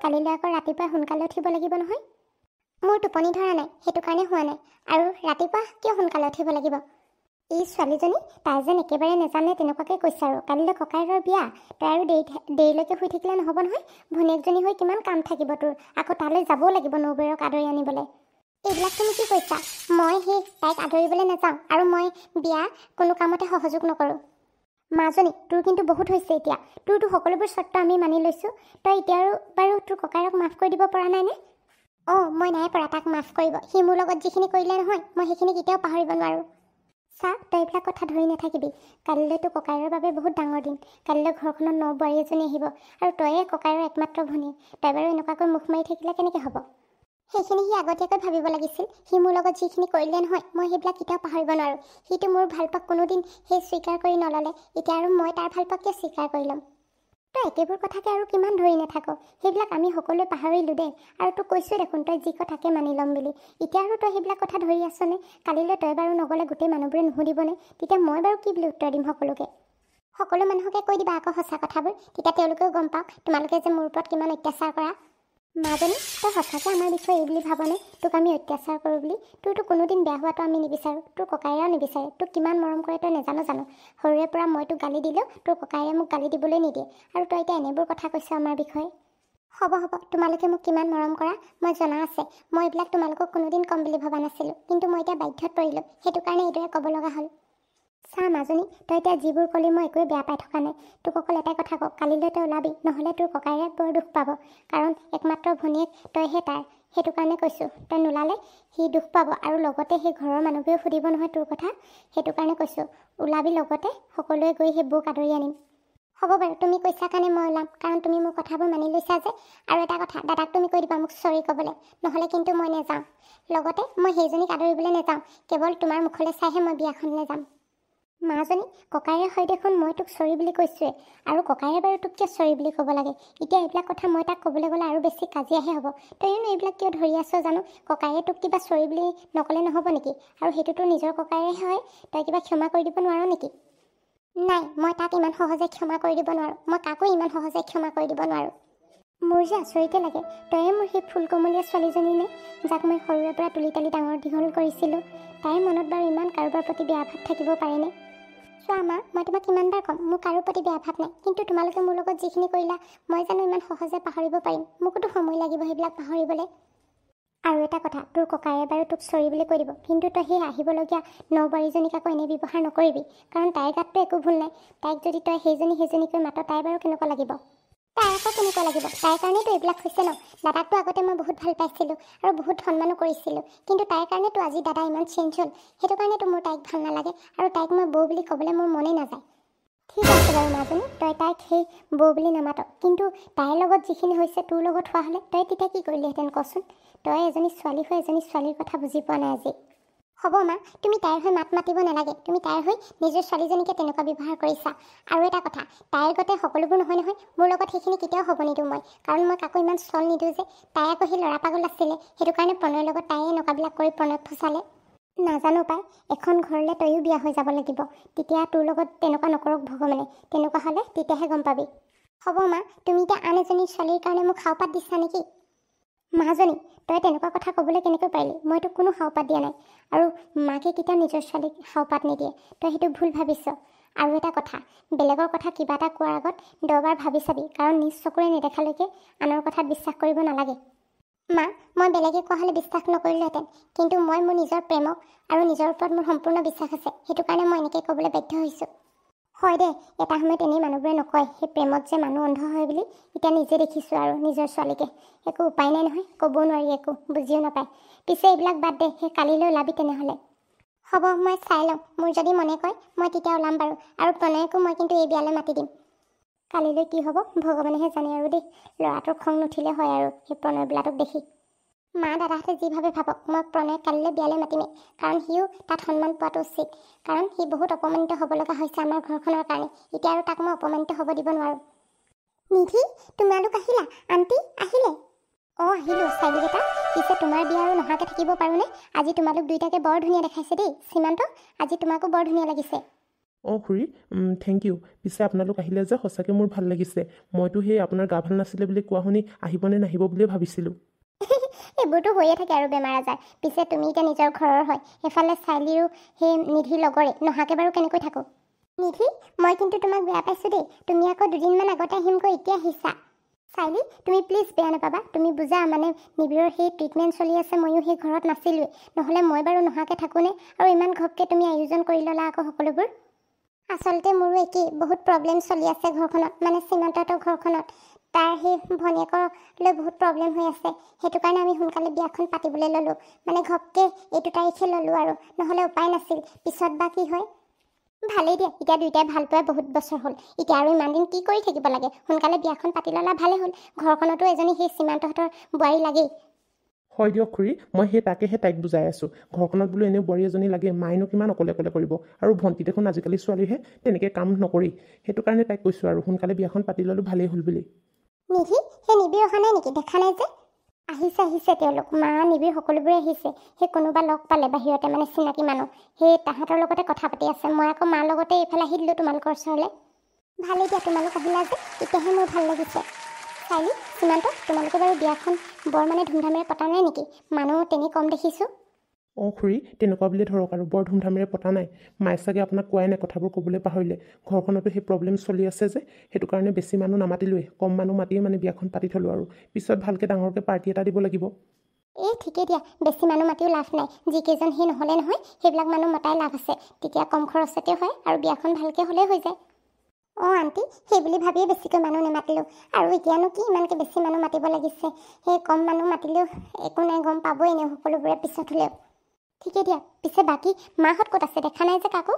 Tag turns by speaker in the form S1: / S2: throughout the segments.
S1: কালিলৈ আকৌ ৰাতিপুৱা সোনকালে উঠিব লাগিব নহয়। মোৰ টোপনি ধৰা নাই, সেইটো কাৰণে হোৱা নাই। আৰু ৰাতিপুৱা কিয় সোনকালে উঠিব লাগিব? এই ছোৱালীজনী তাই যেন একেবাৰে নেজানে তেনেকুৱাকৈ কৈছে আৰু। কালিলৈ ককায়েকৰ বিয়া, তই আৰু দেৰিলৈকে শুই থাকিলে নহ'ব নহয়। ভনীয়েকজনী হৈ কিমান কাম থাকিব তোৰ, আকৌ তালৈ যাবও লাগিব নবৌৱেৰক আদৰি আনিবলৈ। এইবিলাক তুমি কি কৈছা? মই সেই তাইক আদৰিবলৈ নাযাওঁ, আৰু মই বিয়া কোনো কামতে সহযোগ নকৰোঁ। মাজনী, তোৰ কিন্তু বহুত হৈছে এতিয়া। তোৰতো সকলোবোৰ চৰ্ত আমি মানি লৈছোঁ, তই এতিয়া আৰু বাৰু তোৰ ককায়েৰক মাফ কৰি দিব পৰা নাইনে? অঁ, মই নাই পৰা তাক মাফ কৰিব। সি মোৰ লগত যিখিনি কৰিলে নহয়, মই সেইখিনি কেতিয়াও পাহৰিব নোৱাৰোঁ। চা, তই এইবিলাক কথা ধৰি নাথাকিবি। কালিলৈতো ককায়েৰৰ বাবে বহুত ডাঙৰ দিন। কালিলৈ ঘৰখনত ন বোৱাৰী এজনী আহিব, আৰু তয়ে ককায়েৰৰ একমাত্ৰ ভনীয়েক। তই বাৰু এনেকুৱাকৈ মুখ মাৰি থাকিলে কেনেকৈ হ'ব? সেইখিনি সি আগতীয়াকৈ ভাবিব লাগিছিল। সি মোৰ লগত যিখিনি কৰিলে নহয়, মই সেইবিলাক কেতিয়াও পাহৰিব নোৱাৰোঁ। সিটো মোৰ ভালপোৱাক কোনোদিন সেই স্বীকাৰ কৰি নল'লে, এতিয়া আৰু মই তাৰ ভালপোৱাক কিয় স্বীকাৰ কৰি ল'ম? তই একেবোৰ কথাকে আৰু কিমান ধৰি নাথাক? সেইবিলাক আমি সকলোৱে পাহৰিলোঁ দেই। আৰু তোক কৈছোঁ দেখোন, তই যি কথাকে মানি ল'ম বুলি। এতিয়া আৰু তই সেইবিলাক কথা ধৰি আছনে? কালিলৈ তই বাৰু নগ'লে গোটেই মানুহবোৰে নুসুধিবনে? তেতিয়া মই বাৰু কি বুলি উত্তৰ দিম সকলোকে? সকলো মানুহকে কৈ দিবা আকৌ সঁচা কথাবোৰ, তেতিয়া তেওঁলোকেও গম পাওক তোমালোকে যে মোৰ ওপৰত কিমান অত্যাচাৰ কৰা। মাজনী, তই সঁচাকৈ আমাৰ বিষয়ে এই বুলি ভাবনে তোক আমি অত্যাচাৰ কৰোঁ বুলি? তোৰতো কোনোদিন বেয়া হোৱাটো আমি নিবিচাৰোঁ, তোৰ ককায়েৰেও নিবিচাৰে। তোক কিমান মৰম কৰে তই নেজানো জানো? সৰুৰে পৰা মই তোক গালি দিলেও তোৰ ককায়েৰে মোক গালি দিবলৈ নিদিয়ে, আৰু তই এতিয়া এনেবোৰ কথা কৈছ আমাৰ বিষয়ে। হ'ব, তোমালোকে মোক কিমান মৰম কৰা মই জনা আছে। মই এইবিলাক তোমালোকক কোনোদিন ক'ম বুলি ভবা নাছিলোঁ, কিন্তু মই এতিয়া বাধ্যত পৰিলোঁ, সেইটো কাৰণে এইদৰে ক'ব লগা হ'ল। চা মাজনী, তই এতিয়া যিবোৰ ক'লি মই একোৱে বেয়া পাই থকা নাই। তোক অকল এটাই কথা কওঁ, কালিলৈ তই ওলাবি, নহ'লে তোৰ ককায়েৰে বৰ দুখ পাব। কাৰণ একমাত্ৰ ভনীয়েক তইহে তাৰ, সেইটো কাৰণে কৈছোঁ। তই নোলালে সি দুখ পাব, আৰু লগতে সেই ঘৰৰ মানুহবোৰেও সুধিব নহয় তোৰ কথা। সেইটো কাৰণে কৈছোঁ, ওলাবি, লগতে সকলোৱে গৈ সেই বৌক আদৰি আনিম। হ'ব বাৰু, তুমি কৈছা কাৰণে মই ওলাম, কাৰণ তুমি মোৰ কথাবোৰ মানি লৈছা যে। আৰু এটা কথা, দাদাক তুমি কৈ দিবা মোক চৰি ক'বলৈ, নহ'লে কিন্তু মই নেযাওঁ। লগতে মই সেইজনীক আদৰিবলৈ নেযাওঁ, কেৱল তোমাৰ মুখলৈ চাইহে মই বিয়াখনলৈ যাম। মাজনী, ককায়েৰে হয় দেখোন, মই তোক চৰি বুলি কৈছোঁৱে, আৰু ককায়েৰে বাৰু তোক কিয় চৰি বুলি ক'ব লাগে? এতিয়া এইবিলাক কথা মই তাক ক'বলৈ গ'লে আৰু বেছি কাজিয়াহে হ'ব। তইনো এইবিলাক কিয় ধৰি আছ জানো? ককায়েৰে তোক কিবা চৰি বুলি নক'লে নহ'ব নেকি? আৰু সেইটোতো নিজৰ ককায়েৰে হয়, তই কিবা ক্ষমা কৰি দিব নোৱাৰ নেকি? নাই, মই তাক ইমান সহজে ক্ষমা কৰি দিব নোৱাৰোঁ। মই কাকো ইমান সহজে ক্ষমা কৰি দিব নোৱাৰোঁ। মোৰ যে আচৰিতে লাগে, তয়ে মোৰ সেই ফুলকমলীয়া ছোৱালীজনী নে, যাক মই সৰুৰে পৰা তুলি তালি ডাঙৰ দীঘল কৰিছিলোঁ। তাইৰ মনত বাৰু ইমান কাৰোবাৰ প্ৰতি বেয়া ভাৱ থাকিব পাৰেনে? চোৱা মা, মই তোমাক কিমানবাৰ ক'ম, মোৰ কাৰো প্ৰতি বেয়া ভাৱ নাই, কিন্তু তোমালোকে মোৰ লগত যিখিনি কৰিলা মই জানো ইমান সহজে পাহৰিব পাৰিম? মোকোতো সময় লাগিব সেইবিলাক পাহৰিবলৈ। আৰু এটা কথা, তোৰ ককায়ে বাৰু তোক চৰি বুলি কৈ দিব, কিন্তু তই সেই আহিবলগীয়া নৌবাৰীজনীক আকৌ এনে ব্যৱহাৰ নকৰিবি, কাৰণ তাইৰ গাততো একো ভুল নাই। তাইক যদি তই সেইজনীকৈ মাত, তাই বাৰু কেনেকুৱা লাগিব? তাই আকৌ কেনেকুৱা লাগিব? তাইৰ কাৰণেতো এইবিলাক হৈছে ন। দাদাকতো আগতে মই বহুত ভাল পাইছিলোঁ আৰু বহুত সন্মানো কৰিছিলোঁ, কিন্তু তাইৰ কাৰণেতো আজি দাদা ইমান চেঞ্জ হ'ল। সেইটো কাৰণেতো মোৰ তাইক ভাল নালাগে, আৰু তাইক মই বৌ বুলি ক'বলৈ মোৰ মনেই নাযায়। ঠিক আছে বাৰু মাজনী, তই তাইক সেই বৌ বুলি নামাত, কিন্তু তাইৰ লগত যিখিনি হৈছে তোৰ লগত হোৱা হ'লে তই তেতিয়া কি কৰিলিহেঁতেন কচোন? তই এজনী ছোৱালী হৈ এজনী ছোৱালীৰ কথা বুজি পোৱা নাই আজি। হ'ব মা, তুমি তাইৰ হৈ মাত মাতিব নালাগে। তুমি তাইৰ হৈ নিজৰ ছোৱালীজনীকে তেনেকুৱা ব্যৱহাৰ কৰিছা। আৰু এটা কথা, তাইৰ গতে সকলোবোৰ নহয় নহয়, মোৰ লগত সেইখিনি কেতিয়াও হ'ব নিদিওঁ মই, কাৰণ মই কাকো ইমান চল নিদিওঁ যে। তাই আকৌ সেই ল'ৰা পাগল আছিলে, সেইটো কাৰণে প্ৰণয়ৰ লগত তাইয়ে এনেকুৱাবিলাক কৰি প্ৰণয়ক ফচালে। নাজানো পাই, এখন ঘৰলৈ তয়ো বিয়া হৈ যাব লাগিব, তেতিয়া তোৰ লগত তেনেকুৱা নকৰক ভগৱানে। তেনেকুৱা হ'লে তেতিয়াহে গম পাবি। হ'ব মা, তুমি এতিয়া আন এজনী ছোৱালীৰ কাৰণে মোক সাওপাত দিছা নেকি? মাজনী, তই তেনেকুৱা কথা ক'বলৈ কেনেকৈ পাৰিলি? মই তোক কোনো সাওপাত দিয়া নাই, আৰু মাকে কেতিয়াও নিজৰ ছোৱালীক সাওপাত নিদিয়ে। তই সেইটো ভুল ভাবিছ। আৰু এটা কথা, বেলেগৰ কথা কিবা এটা কোৱাৰ আগত 10 বাৰ ভাবি চাবি, কাৰণ নিজ চকুৰে নেদেখালৈকে আনৰ কথাত বিশ্বাস কৰিব নালাগে। মা, মই বেলেগে কোৱা হ'লে বিশ্বাস নকৰিলোহেঁতেন, কিন্তু মই মোৰ নিজৰ প্ৰেমক আৰু নিজৰ ওপৰত মোৰ সম্পূৰ্ণ বিশ্বাস আছে, সেইটো কাৰণে মই এনেকৈ ক'বলৈ বাধ্য হৈছোঁ। হয় দে, এটা সময়ত এনেই মানুহবোৰে নকয় সেই প্ৰেমত যে মানুহ অন্ধ হয় বুলি। এতিয়া নিজে দেখিছোঁ আৰু নিজৰ ছোৱালীকে। একো উপায় নাই নহয়, ক'বও নোৱাৰি, একো বুজিও নাপায়। পিছে এইবিলাক বাদ দে, সেই কালিলৈ ওলাবি তেনেহ'লে। হ'ব, মই চাই ল'ম, মোৰ যদি মনে কয় মই তেতিয়া ওলাম বাৰু, আৰু প্ৰণয়কো মই কিন্তু এই বিয়ালৈ মাতি দিম। কালিলৈ কি হ'ব ভগৱানেহে জানে আৰু দেই। ল'ৰাটোৰ খং নুঠিলে হয় আৰু সেই প্ৰণয় বোলাটোক দেখি। মা দাদাহঁতে যিভাৱে ভাবক, মই প্ৰণয়ক কালিলৈ বিয়ালৈ মাতিমেই, কাৰণ সিও তাত সন্মান পোৱাটো উচিত। কাৰণ সি বহুত অপমানিত হ'ব লগা হৈছে আমাৰ ঘৰখনৰ কাৰণে। এতিয়া আৰু তাক মই অপমানিত হ'ব দিব নোৱাৰোঁ। নিধি, তোমালোক আহিলা? আণ্টি আহিলে? অঁ আহিলোঁ চাৰিকেইটা। পিছে তোমাৰ বিয়া আৰু নহাকৈ থাকিব পাৰোঁনে? আজি তোমালোক দুইটাকে বৰ ধুনীয়া দেখাইছে দেই। সীমান্ত, আজি তোমাকো বৰ ধুনীয়া লাগিছে।
S2: অঁ খুৰী, থেংক ইউ। পিছে আপোনালোক আহিলে যে সঁচাকৈ মোৰ ভাল লাগিছে। মইতো সেই আপোনাৰ গা ভাল নাছিলে বুলি কোৱা শুনি আহিবনে নাহিব বুলিয়ে ভাবিছিলোঁ।
S1: এইবোৰতো হৈয়ে থাকে আৰু বেমাৰ আজাৰ। পিছে তুমি এতিয়া নিজৰ ঘৰৰ হয়, সেইফালে চাইলিৰো সেই নিধিৰ লগৰে, নহাকৈ বাৰু কেনেকৈ থাকোঁ? নিধি, মই কিন্তু তোমাক বেয়া পাইছোঁ দেই। তুমি আকৌ দুদিনমান আগতে আহিমকৈ এতিয়া আহিছা। চাইলি, তুমি প্লিজ বেয়া নাপাবা। তুমি বুজা, মানে নিবিৰৰ সেই ট্ৰিটমেণ্ট চলি আছে, ময়ো সেই ঘৰত নাছিলোঁৱে। নহ'লে মই বাৰু নহাকৈ থাকোঁনে? আৰু ইমান ঘপকৈ তুমি আয়োজন কৰি ল'লা আকৌ সকলোবোৰ। আচলতে মোৰো একেই, বহুত প্ৰব্লেম চলি আছে ঘৰখনত, মানে সীমান্তহঁতৰ ঘৰখনত। তাৰ সেই ভনীয়েকলৈ বহুত প্ৰব্লেম হৈ আছে। সেইটো কাৰণে আমি সোনকালে বিয়াখন পাতিবলৈ ল'লোঁ। মানে ঘপকৈ এইটো তাৰিখে ল'লোঁ আৰু, নহ'লে উপায় নাছিল। পিছত বা কি হয়। ভালেই দিয়া, এতিয়া দুয়োটাই ভাল পোৱা বহুত বছৰ হ'ল। এতিয়া আৰু ইমান দিন কি কৰি থাকিব লাগে? সোনকালে বিয়াখন পাতি ল'লা ভালেই হ'ল। ঘৰখনতো এজনী সেই সীমান্তহঁতৰ বোৱাৰী লাগেই।
S2: হয় দিয়ক খুৰী, মই সেই তাকেহে তাইক বুজাই আছোঁ। ঘৰখনত বোলো এনেও বোৱাৰী এজনী লাগে, মায়েনো কিমান অকলে অকলে কৰিব। আৰু ভণ্টি দেখোন আজিকালি ছোৱালীহে তেনেকৈ কাম নকৰি। সেইটো কাৰণে তাইক কৈছোঁ আৰু সোনকালে বিয়াখন পাতি ল'লোঁ ভালেই হ'ল বুলি।
S1: নিধি, সেই নিবিৰ অহা নাই নেকি? দেখা নাই যে। আহিছে তেওঁলোক, মা নিবিৰ সকলোবোৰে আহিছে। সেই কোনোবা লগ পালে বাহিৰতে, মানে চিনাকি মানুহ, সেই তাহাঁতৰ লগতে কথা পাতি আছে। মই আকৌ মাৰ লগতে এইফালে আহি দিলোঁ তোমালোকৰ ওচৰলৈ। ভালেই দিয়া, তোমালোক আহিলা যে, এতিয়াহে মোৰ ভাল লাগিছে। চাইলি, সীমান্ত, তোমালোকে বাৰু বিয়াখন বৰ মানে ধুমধামেৰে পতা নাই নেকি? মানুহ তেনে কম দেখিছোঁ।
S2: অঁ খুৰী, তেনেকুৱা বুলিয়ে ধৰক আৰু, বৰ ধুমধামেৰে পতা নাই। মায়ে চাগে আপোনাক কোৱাই নাই, কথাবোৰ ক'বলৈ পাহৰিলে। ঘৰখনতো সেই প্ৰব্লেম চলি আছে যে, সেইটো কাৰণে বেছি মানুহ নামাতিলোৱে, কম মানুহ মাতিয়ে মানে বিয়াখন পাতি থ'লোঁ আৰু। পিছত ভালকৈ ডাঙৰকৈ পাৰ্টি এটা দিব লাগিব।
S1: এই ঠিকেই দিয়া, বেছি মানুহ মাতিও লাভ নাই। যিকেইজন সেই নহ'লে নহয়, সেইবিলাক মানুহ মতাই লাভ আছে। তেতিয়া কম খৰচতে হয় আৰু বিয়াখন ভালকৈ হ'লেই হৈ যায়। অঁ আণ্টি, সেই বুলি ভাবিয়ে বেছিকৈ মানুহ নামাতিলোঁ। আৰু এতিয়ানো কি ইমানকৈ বেছি মানুহ মাতিব লাগিছে? সেই কম মানুহ মাতিলেও একো নাই, গম পাবই এনেও সকলোবোৰে পিছত হ'লেও। ঠিকেই দিয়া। পিছে বাকী মাহঁত ক'ত আছে? দেখা নাই যে কাকো।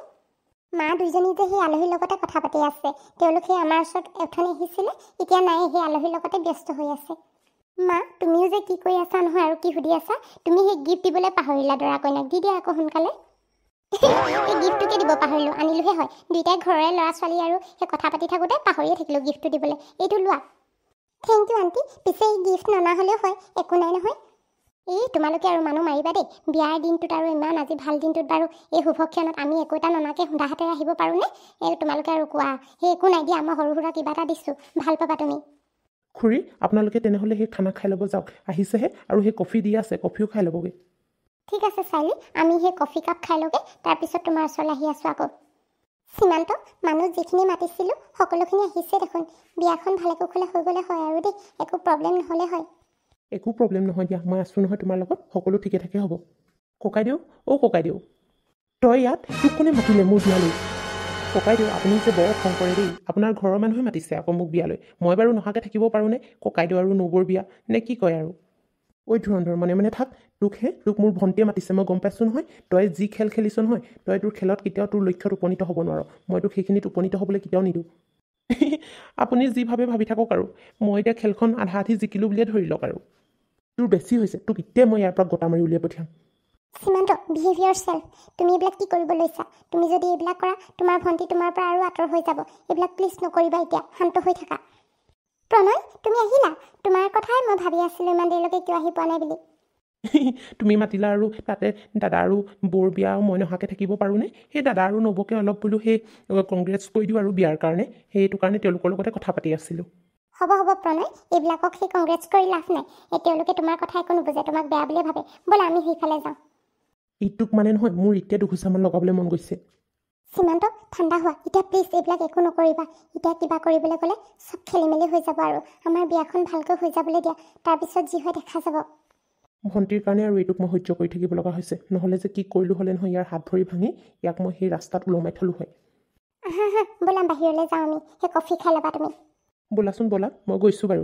S1: মা দুইজনী যে সেই আলহীৰ লগতে কথা পাতি আছে। তেওঁলোক সেই আমাৰ ওচৰত এথনি আহিছিলে, এতিয়া নাই, সেই আলহীৰ লগতে ব্যস্ত হৈ আছে। মা, তুমিও যে কি কৰি আছা নহয় আৰু কি সুধি আছা? তুমি সেই গিফ্ট দিবলৈ পাহৰিলা দৰা কইনাক, দি দিয়া আকৌ সোনকালে। এই গিফ্টটোকে দিব পাহৰিলোঁ, আনিলোহে হয়। দুইটাই ঘৰৰে ল'ৰা ছোৱালী আৰু সেই কথা পাতি থাকোঁতে পাহৰিয়ে থাকিলোঁ গিফ্টটো দিবলৈ। এইটো লোৱা। Thank you aunty. পিছে এই গিফ্ট ননা হ'লেও হয়, একো নাই নহয়। এই তোমালোকে আৰু মানুহ মাৰিবা দেই। বিয়াৰ দিনটোত আৰু ইমান আজি ভাল দিনটোত বাৰু এই শুভক্ষণত আমি একো এটা ননাকৈ সুধা হাতেৰে আহিব পাৰোঁনে? এই তোমালোকে আৰু কোৱা। সেই একো নাই দিয়া, মই সৰু সুৰা কিবা এটা দিছোঁ, ভাল পাবা তুমি।
S2: খুৰী, আপোনালোকে তেনেহ'লে সেই খানা খাই ল'ব যাওক, আহিছেহে। আৰু সেই কফি দি আছে, কফিও খাই ল'বগৈ।
S1: ঠিক আছে চাইলি, আমি সেই কফি কাপ খাই লওঁগে, তাৰপিছত তোমাৰ ওচৰলৈ আহি আছোঁ আকৌ। সীমান্ত, মানুহ যিখিনি মাতিছিলোঁ সকলোখিনি আহিছে দেখোন। বিয়াখন ভালে কুশলে হৈ গ'লে হয় আৰু দেই, একো প্ৰব্লেম নহ'লে হয়।
S2: একো প্ৰব্লেম নহয় দিয়া, মই আছোঁ নহয় তোমাৰ লগত, সকলো ঠিকে থাকে হ'ব। ককাইদেউ, অ' ককাইদেউ, তই ইয়াত? তোক কোনে মাতিলে মোৰ বিয়ালৈ? ককাইদেউ, আপুনি যে বৰ খং কৰে দেই। আপোনাৰ ঘৰৰ মানুহে মাতিছে আকৌ মোক বিয়ালৈ। মই বাৰু নহাকৈ থাকিব পাৰোঁনে? ককাইদেউ আৰু নবৌৰ বিয়া নে কি কয় আৰু? ঐ ধুৰন্ধৰ, মনে মনে থাক। তোক মোৰ ভণ্টিয়ে মাতিছে, মই গম পাইছোঁ নহয়। তই যি খেল খেলিছ নহয়, তই তোৰ খেলত কেতিয়াও তোৰ লক্ষ্যত উপনীত হ'ব নোৱাৰ। মই তোক সেইখিনিত উপনীত হ'বলৈ কেতিয়াও নিদিওঁ। আপুনি যি ভাবি থাকক আৰু। মই এতিয়া খেলখন আধা আধি জিকিলোঁ বুলিয়ে ধৰি লওক আৰু। তোৰ বেছি হৈছে, তোক এতিয়া মই ইয়াৰ পৰা গোটা মাৰি উলিয়াই পঠিয়াম।
S1: সীমান্ত, বিহেভ ইয়ৰ চেল্ফ। তুমি এইবিলাক কি কৰিব লৈছা? তুমি যদি এইবিলাক কৰা, তোমাৰ ভণ্টি তোমাৰ পৰা আৰু আঁতৰ হৈ যাব। এইবিলাক প্লিজ নকৰিবা, এতিয়া শান্ত হৈ থাকা। প্ৰণয়, তুমি আহিলা? তোমাৰ কথাই মই ভাবি আছিলোঁ ইমান দেৰিলৈকে কিয় আহি পোৱা নাই বুলি।
S2: তুমি মাতিলা আৰু তাতে দাদা আৰু বৌৰ বিয়া মই নহাকৈ থাকিব পাৰোঁনে? সেই দাদা আৰু নবৌকে অলপ বোলো সেই কংগ্ৰেছ কৰি দিওঁ আৰু বিয়াৰ কাৰণে, সেইটো কাৰণে তেওঁলোকৰ লগতে কথা পাতি আছিলোঁ।
S1: হ'ব প্ৰণয়, এইবিলাকক সেই কংগ্ৰেছ কৰি লাভ নাই। তেওঁলোকে তোমাৰ কথা একো নুবুজে, তোমাক বেয়া বুলিয়ে ভাবে। ব'লা আমি সেইফালে যাওঁ।
S2: ইটোক মানে নহয়, মোৰ এতিয়া দুঘোচামান লগাবলৈ মন গৈছে।
S1: সীমান্ত, ঠাণ্ডা হোৱা এতিয়া প্লিজ, এইবিলাক একো নকৰিবা। এতিয়া কিবা কৰিবলৈ গ'লে চব খেলি মেলি হৈ যাব আৰু। আমাৰ বিয়াখন ভালকৈ হৈ যাবলৈ দিয়া, তাৰপিছত যি হয় দেখা যাব।
S2: ভণ্টিৰ কাৰণে আৰু এইটোক মই সহ্য কৰি থাকিব লগা হৈছে। নহ'লে যে কি কৰিলোঁ হ'লে নহয়, ইয়াৰ হাত ভৰি ভাঙি ইয়াক মই সেই ৰাস্তাত ওলমাই থলোঁ হয়।
S1: ব'লা বাহিৰলৈ যাওঁ আমি, সেই কফি খাই ল'বা তুমি।
S2: ব'লাচোন ব'লা, মই গৈছোঁ বাৰু।